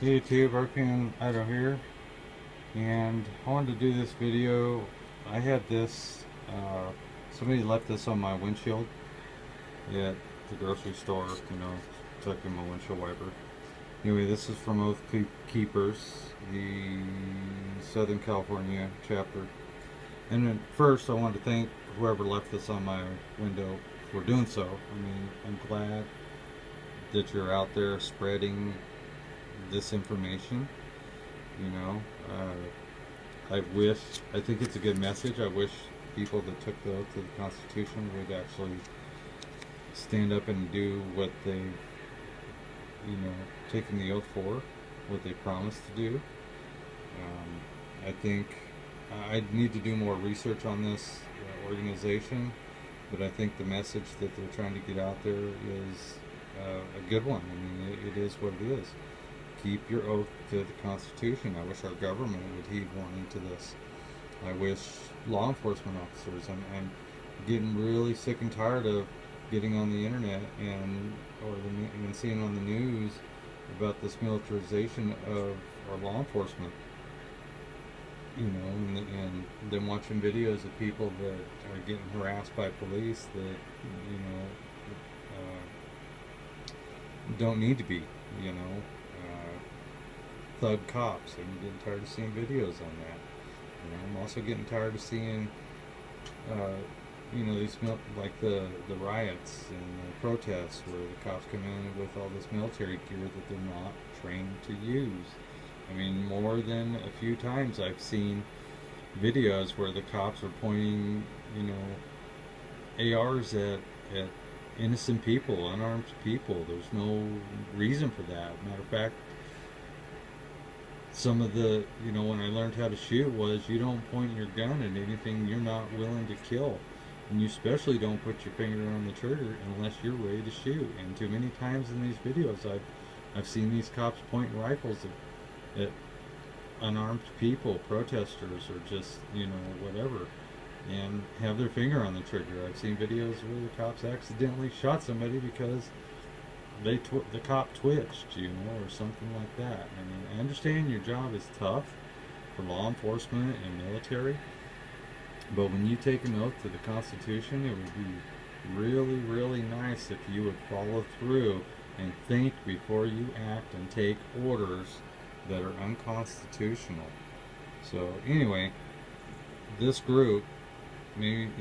Hey YouTube, RPM Idaho here, and I wanted to do this video. I had this, somebody left this on my windshield at the grocery store, protecting my windshield wiper. Anyway, this is from Oath Keepers, the Southern California chapter. And then first, I want to thank whoever left this on my window for doing so. I mean, I'm glad that you're out there spreading this information. You know, I think it's a good message. I wish people that took the oath to the Constitution would actually stand up and do what they, taken the oath for, what they promised to do. I think I need to do more research on this organization, but I think the message that they're trying to get out there is a good one. I mean, it is what it is. Keep your oath to the Constitution. I wish our government would heed warning to this. I wish law enforcement officers. I'm getting really sick and tired of getting on the internet and seeing on the news about this militarization of our law enforcement. And then watching videos of people that are getting harassed by police that don't need to be. Thug cops. I'm getting tired of seeing videos on that. I'm also getting tired of seeing, these like the riots and the protests where the cops come in with all this military gear that they're not trained to use. I mean, more than a few times I've seen videos where the cops are pointing, ARs at innocent people, unarmed people. There's no reason for that. Matter of fact, some of the, when I learned how to shoot was you don't point your gun at anything you're not willing to kill. And you especially don't put your finger on the trigger unless you're ready to shoot. And too many times in these videos, I've seen these cops point rifles at unarmed people, protesters, or just, whatever, and have their finger on the trigger. I've seen videos where the cops accidentally shot somebody because the cop twitched, or something like that. I mean, I understand your job is tough for law enforcement and military, but when you take an oath to the Constitution, it would be really, really nice if you would follow through and think before you act and take orders that are unconstitutional. So anyway, this group, maybe,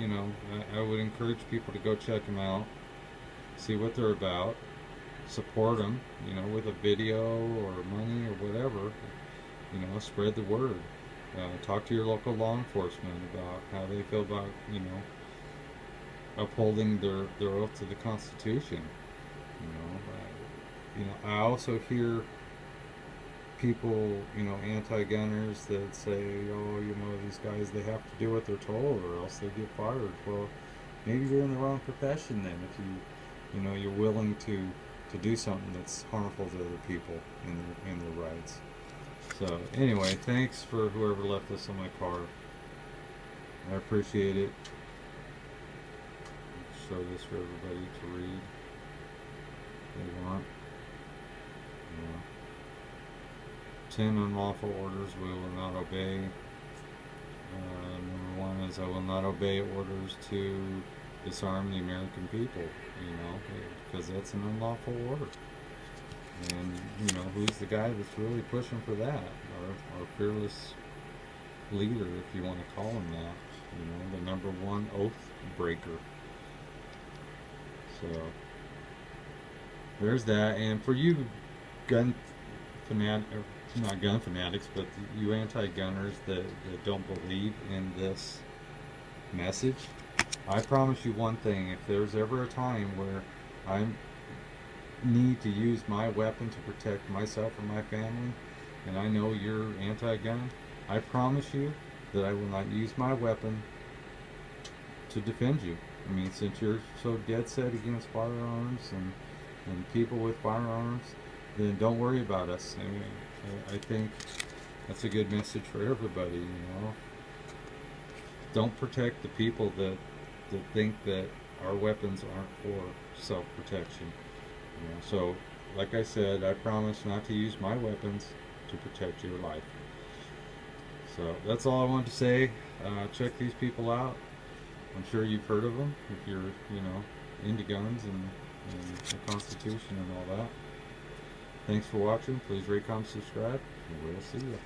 I would encourage people to go check them out, see what they're about, support them, with a video or money or whatever, spread the word. Talk to your local law enforcement about how they feel about, upholding their oath to the Constitution. I also hear people, anti-gunners that say, oh, these guys, they have to do what they're told or else they get fired. Well, maybe you're in the wrong profession then if you're willing to do something that's harmful to other people and their rights. So anyway, thanks for whoever left this on my car. I appreciate it. Show this for everybody to read if they want. 10 unlawful orders we will not obey. Number 1 is I will not obey orders to disarm the American people, because that's an unlawful order. And, who's the guy that's really pushing for that? Our fearless leader, if you want to call him that, the number 1 oath breaker. So, there's that. And for you gun not gun fanatics, but you anti-gunners that don't believe in this message, I promise you one thing: if there's ever a time where I need to use my weapon to protect myself and my family, and I know you're anti-gun, I promise you that I will not use my weapon to defend you. I mean, since you're so dead set against firearms and people with firearms, then don't worry about us. I mean, I think that's a good message for everybody, Don't protect the people that think that our weapons aren't for self-protection. So like I said, I promise not to use my weapons to protect your life. So that's all I wanted to say. Check these people out. I'm sure you've heard of them if you're, into guns and the Constitution and all that. Thanks for watching. Please rate, comment, subscribe, and we'll see you.